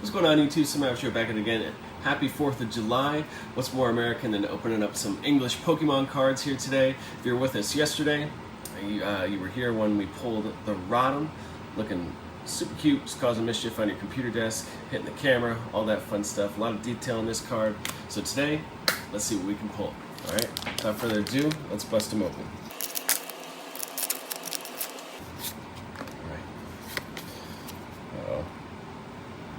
What's going on, YouTube? Some Show back at it again. Happy 4th of July. What's more American than opening up some English Pokemon cards here today? If you were with us yesterday, you were here when we pulled the Rotom, looking super cute, just causing mischief on your computer desk, hitting the camera, all that fun stuff. A lot of detail in this card. So today, let's see what we can pull. Alright, without further ado, let's bust them open.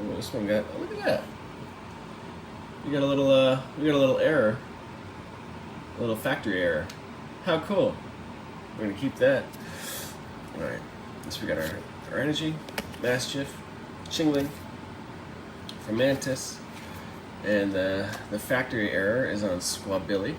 Oh, this one got, oh, look at that. We got a little error. A little factory error. How cool. We're gonna keep that. Alright. Next we got our energy, Mischief, Chingling, Fermantis, and the factory error is on Squabilly.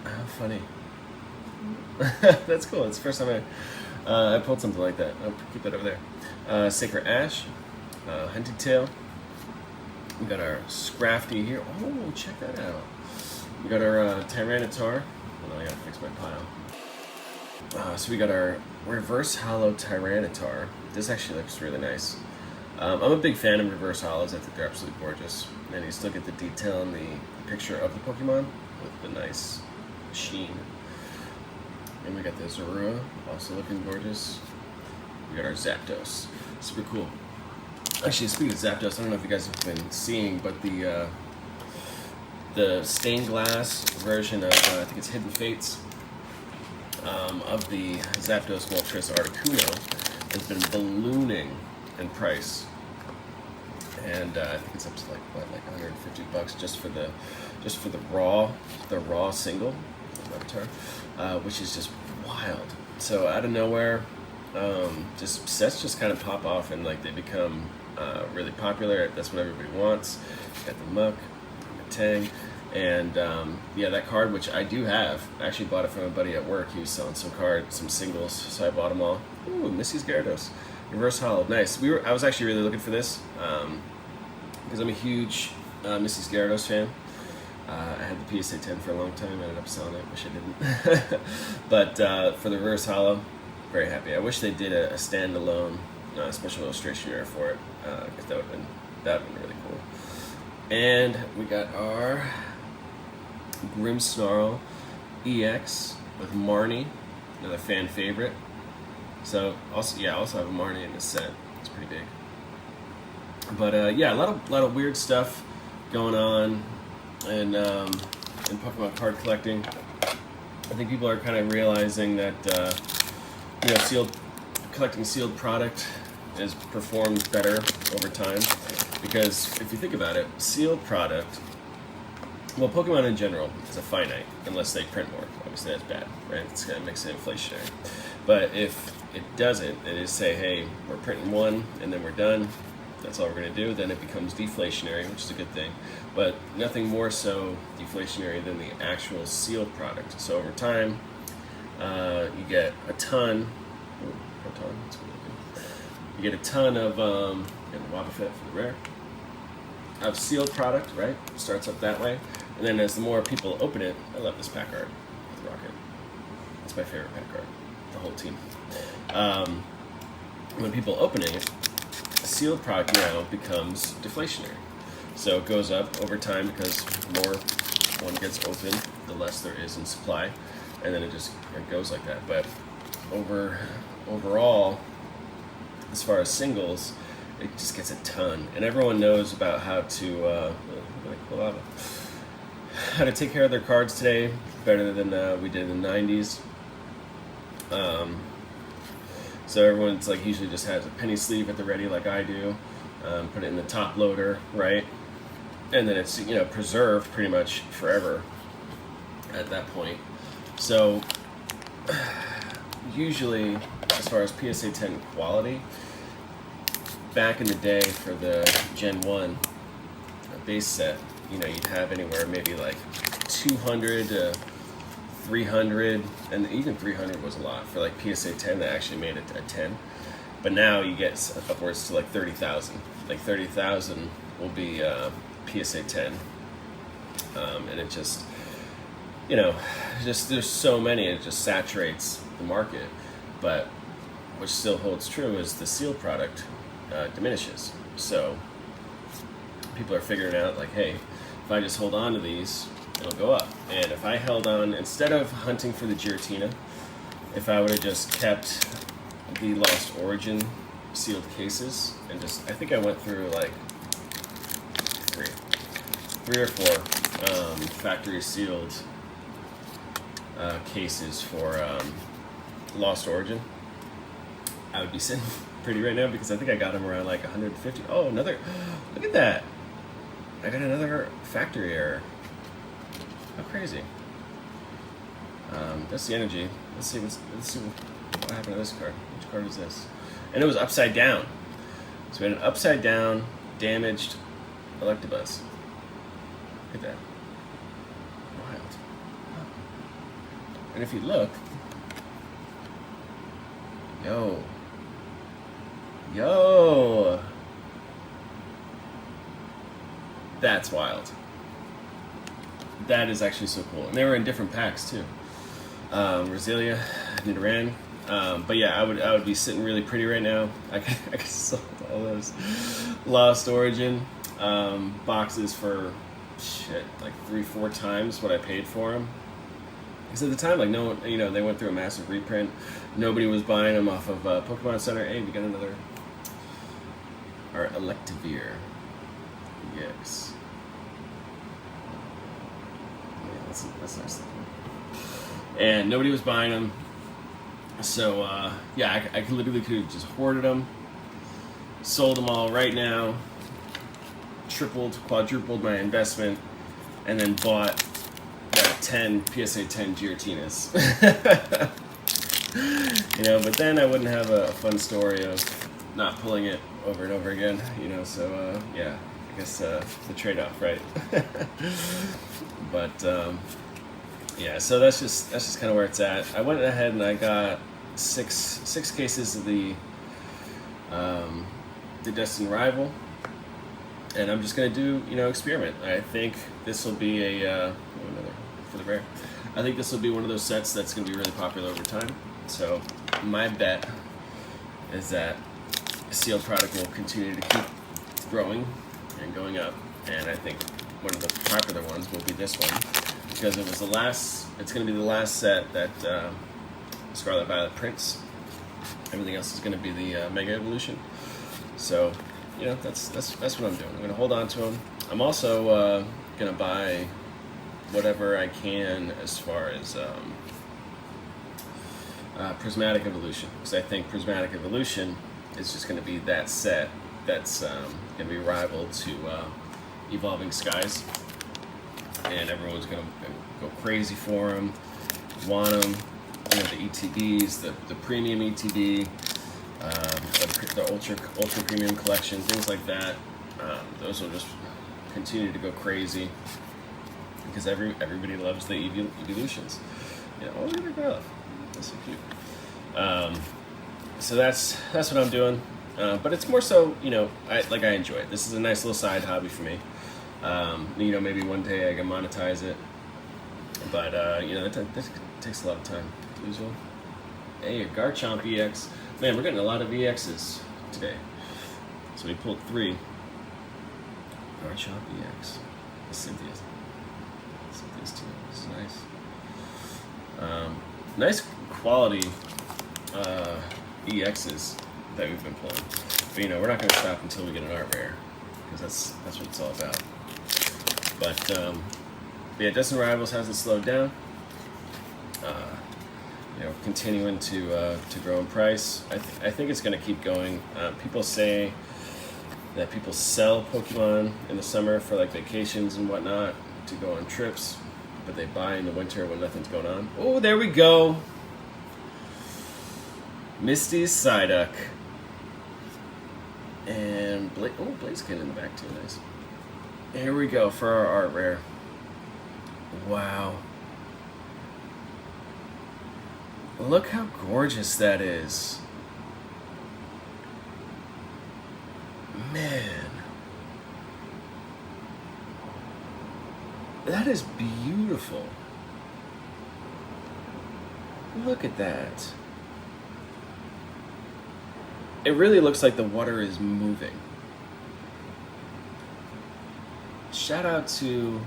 How funny. That's cool. It's the first time I pulled something like that. I'll keep that over there. Sacred Ash, Hunting Tail. We got our Scrafty here. Oh, check that out. We got our Tyranitar. Oh, I gotta fix my pile. So we got our Reverse Hollow Tyranitar. This actually looks really nice. I'm a big fan of Reverse Hollows. I think they're absolutely gorgeous. And you still get the detail in the picture of the Pokemon with the nice sheen. And we got the Zorua, also looking gorgeous. We got our Zapdos, super cool. Actually, speaking of Zapdos, I don't know if you guys have been seeing, but the stained glass version of, I think it's Hidden Fates, of the Zapdos Moltres Articuno has been ballooning in price. And I think it's up to like $150 just for the raw single Avatar, which is just wild. So out of nowhere, just sets just kind of pop off and like they become really popular. That's what everybody wants. Got the Muck, the Tang, and yeah, that card, which I do have. I actually bought it from a buddy at work. He was selling some singles, so I bought them all. Ooh, Missy's Gyarados, Reverse Hollow, nice. I was actually really looking for this because I'm a huge Missy's Gyarados fan. I had the PSA 10 for a long time. I ended up selling it. Wish I didn't. But for the Reverse Hollow, very happy. I wish they did a standalone special illustration area for it, because that would have been really cool. And we got our Grimmsnarl EX with Marnie, another fan favorite. So also I also have a Marnie in this set. It's pretty big. But yeah, a lot of weird stuff going on in Pokemon card collecting. I think people are kind of realizing that collecting sealed product is performed better over time, because if you think about it, sealed product, well, Pokemon in general is a finite unless they print more. Obviously that's bad, right? It's gonna makes it inflationary. But if it doesn't, it is say, hey, we're printing one and then we're done, that's all we're going to do, then it becomes deflationary, which is a good thing. But nothing more so deflationary than the actual sealed product. So over time, you get a ton, you get a ton of, Wobbuffet for the rare, of sealed product, right? Starts up that way. And then as the more people open it, I love this pack art with Rocket. It's my favorite pack art, the whole team. When people open it, sealed product now becomes deflationary. So it goes up over time because more one gets open, the less there is in supply, and then it goes like that. But overall, as far as singles, it just gets a ton, and everyone knows about how to take care of their cards today better than we did in the 90s. So everyone's like usually just has a penny sleeve at the ready, like I do. Put it in the top loader, right? And then it's preserved pretty much forever at that point. So usually, as far as PSA 10 quality, back in the day for the Gen 1 base set, you'd have anywhere maybe like 200 to 300, and even 300 was a lot for like PSA 10. That actually made it a 10, but now you get upwards to like 30,000. Like 30,000 will be PSA 10, and it just there's so many, it just saturates the market. But which still holds true, is the sealed product diminishes. So people are figuring out, like, hey, if I just hold on to these, it'll go up. And if I held on, instead of hunting for the Giratina, if I would have just kept the Lost Origin sealed cases, and just, I think I went through like three or four factory sealed cases for Lost Origin, I would be sitting pretty right now, because I think I got them around like 150. Oh, another, look at that. I got another factory error. How crazy. That's the energy. Let's see what happened to this card. Which card is this? And it was upside down. So we had an upside down, damaged Electabuzz. Look at that. Wild. And if you look, yo, that's wild. That is actually so cool. And they were in different packs too. Roselia, Nidoran. But yeah, I would be sitting really pretty right now. I could sell all those Lost Origin boxes for shit, like 3-4 times what I paid for them. Because at the time, like, no one, you know, they went through a massive reprint. Nobody was buying them off of Pokemon Center. Hey, we got another, our Electivire. Yes. Yeah, that's nice looking. And nobody was buying them. So, yeah, I literally could have just hoarded them, sold them all right now, tripled, quadrupled my investment, and then bought 10 PSA 10 Giratinas. You know, but then I wouldn't have a fun story of not pulling it over and over again, you know, so, yeah, I guess the trade-off, right? But, yeah, so that's just kind of where it's at. I went ahead and I got six cases of the Destined Rival, and I'm just gonna do, you know, experiment. I think this will be a for the rare. I think this will be one of those sets that's gonna be really popular over time. So my bet is that a sealed product will continue to keep growing and going up, and I think one of the popular ones will be this one, because it was the last. It's going to be the last set that Scarlet Violet prints. Everything else is going to be the Mega Evolution. So, you know, that's what I'm doing. I'm going to hold on to them. I'm also going to buy whatever I can as far as Prismatic Evolution, because I think Prismatic Evolution is just going to be that set that's going to be rival to Evolving Skies, and everyone's going to go crazy for them, want them. You know, the ETBs, the premium ETB, the ultra premium collection, things like that. Those will just continue to go crazy because everybody loves the evolutions. You know, oh, look at that girl. That's so cute. So that's what I'm doing. But it's more so, you know, I enjoy it. This is a nice little side hobby for me. You know, maybe one day I can monetize it. But, you know, that takes a lot of time to lose one. Hey, a Garchomp EX. Man, we're getting a lot of EXs today. So we pulled 3. Garchomp EX. Cynthia's too. This is nice. Nice quality EXs that we've been pulling. But, you know, we're not going to stop until we get an art rare, because that's what it's all about. But yeah, Destined Rivals hasn't slowed down. You know, continuing to grow in price. I think it's going to keep going. People say that people sell Pokemon in the summer for like vacations and whatnot to go on trips, but they buy in the winter when nothing's going on. Oh, there we go. Misty's Psyduck. And Blaziken in the back too, nice. Here we go for our art rare. Wow. Look how gorgeous that is. Man. That is beautiful. Look at that. it really looks like the water is moving. Shout out to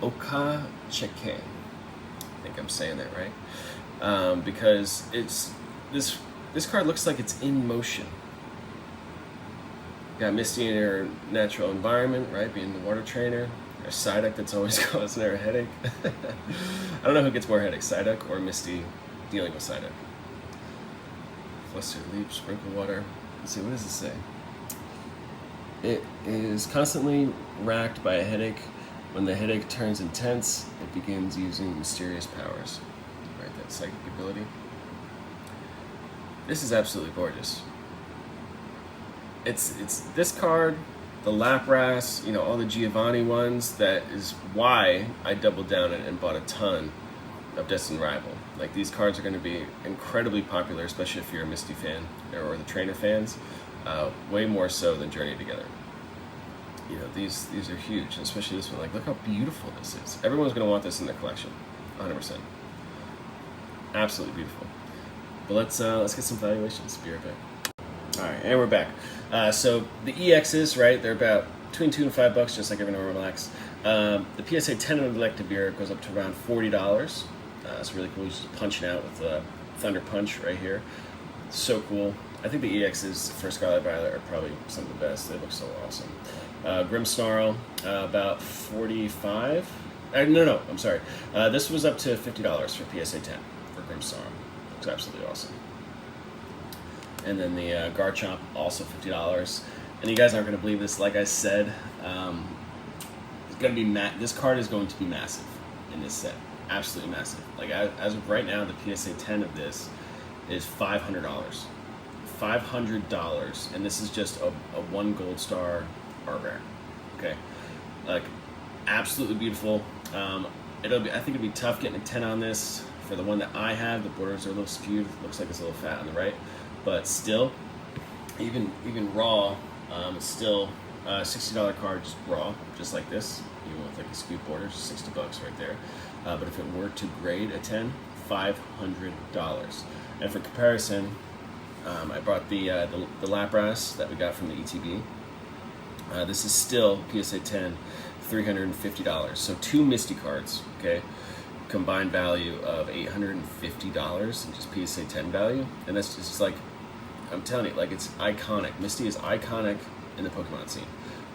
Okacheke. I think I'm saying that right, because this card looks like it's in motion. Got Misty in her natural environment, right, being the water trainer. A Psyduck that's always causing her a headache. I don't know who gets more headaches, Psyduck or Misty dealing with Psyduck. Flustered leap, sprinkle water. Let's see, what does it say? It is constantly racked by a headache. When the headache turns intense, it begins using mysterious powers. Right, that psychic ability. This is absolutely gorgeous. It's this card, the Lapras, you know, all the Giovanni ones. That is why I doubled down and bought a ton of Destined Rival. Like, these cards are going to be incredibly popular, especially if you're a Misty fan or the trainer fans. Way more so than Journey Together. You know, these are huge, especially this one. Like, look how beautiful this is. Everyone's going to want this in their collection, 100%. Absolutely beautiful. But let's get some valuations. Be right back. All right, and we're back. So the EXs, right? They're about between $2 and $5, just like every normal relax. The PSA 10 of Electa Beer goes up to around $40. It's really cool. He's just punching out with the Thunder Punch right here. So cool. I think the EXs for Scarlet Violet are probably some of the best. They look so awesome. Grimmsnarl, about $45. No, I'm sorry. This was up to $50 for PSA 10 for Grimmsnarl. Looks absolutely awesome. And then the Garchomp, also $50. And you guys aren't going to believe this. Like I said, it's going to be this card is going to be massive in this set. Absolutely massive. Like, as of right now, the PSA 10 of this is $500. $500, and this is just a 1 gold star art rare. Okay, like, absolutely beautiful. I think it'll be tough getting a 10 on this. For the one that I have, the borders are a little skewed. Looks like it's a little fat on the right, but still, even raw, it's still a $60 card, just raw, just like this. Even with like a skewed border, $60 right there. But if it were to grade a 10, $500. And for comparison, I brought the Lapras that we got from the ETB. This is still PSA 10, $350. So 2 Misty cards, okay? Combined value of $850 in just PSA 10 value. And that's just like, I'm telling you, like, it's iconic. Misty is iconic in the Pokemon scene.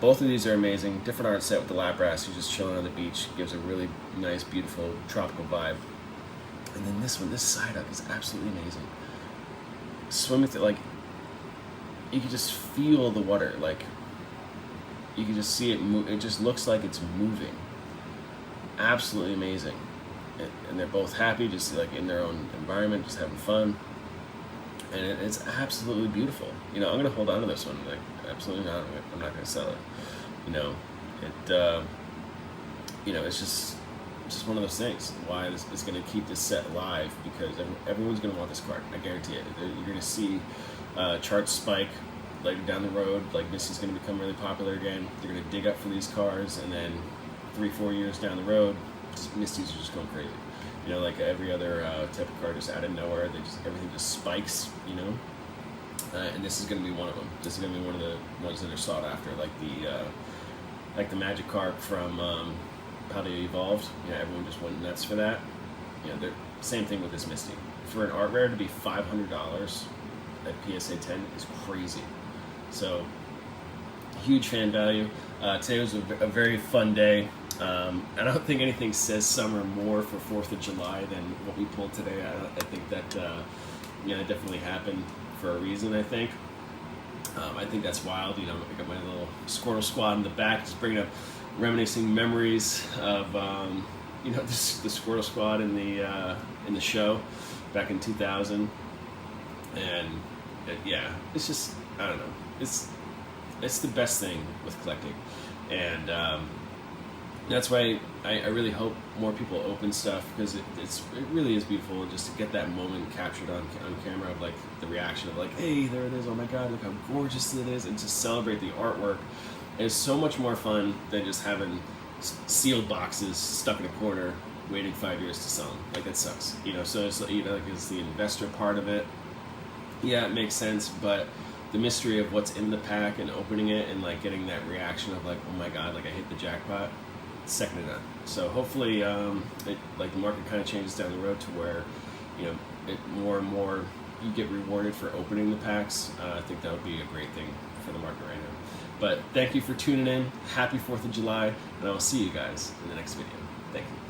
Both of these are amazing. Different art set with the Lapras, who's just chilling on the beach. Gives a really nice, beautiful, tropical vibe. And then this one, this Psyduck is absolutely amazing. Swimming through, like, you can just feel the water. Like, you can just see it move. It just looks like it's moving. Absolutely amazing. And they're both happy, just like in their own environment, just having fun. And it's absolutely beautiful. You know, I'm gonna hold on to this one. Like, absolutely not. I'm not gonna sell it. You know, you know, it's just one of those things. Why it's gonna keep this set alive, because everyone's gonna want this card. I guarantee it. You're gonna see charts spike later down the road. Like, Misty's gonna become really popular again. They're gonna dig up for these cards, and then 3-4 years down the road, Misty's are just going crazy. You know, like every other type of card, just out of nowhere, everything just spikes. You know, and this is going to be one of them. This is going to be one of the ones that are sought after, like the Magic card from How They Evolved. You know, everyone just went nuts for that. You know, same thing with this Misty. For an art rare to be $500 at PSA 10 is crazy. So, huge fan value. Today was a very fun day. I don't think anything says summer more for 4th of July than what we pulled today. I think that you know, it definitely happened for a reason. I think that's wild. You know, I got my little Squirtle squad in the back, just bringing up reminiscing memories of you know, the Squirtle squad in the show back in 2000. And yeah, it's just, I don't know. It's the best thing with collecting, and that's why I really hope more people open stuff, because it really is beautiful just to get that moment captured on camera of, like, the reaction of, like, hey, there it is, oh my god, look how gorgeous it is, and to celebrate the artwork is so much more fun than just having sealed boxes stuck in a corner waiting 5 years to sell them. Like, that sucks, you know. So it's, you know, like, it's the investor part of it, yeah, it makes sense, but the mystery of what's in the pack and opening it and like getting that reaction of like, oh my god, like I hit the jackpot, second to none. So hopefully, like the market kind of changes down the road to where, you know, more and more you get rewarded for opening the packs. I think that would be a great thing for the market right now. But thank you for tuning in. Happy 4th of July, and I will see you guys in the next video. Thank you.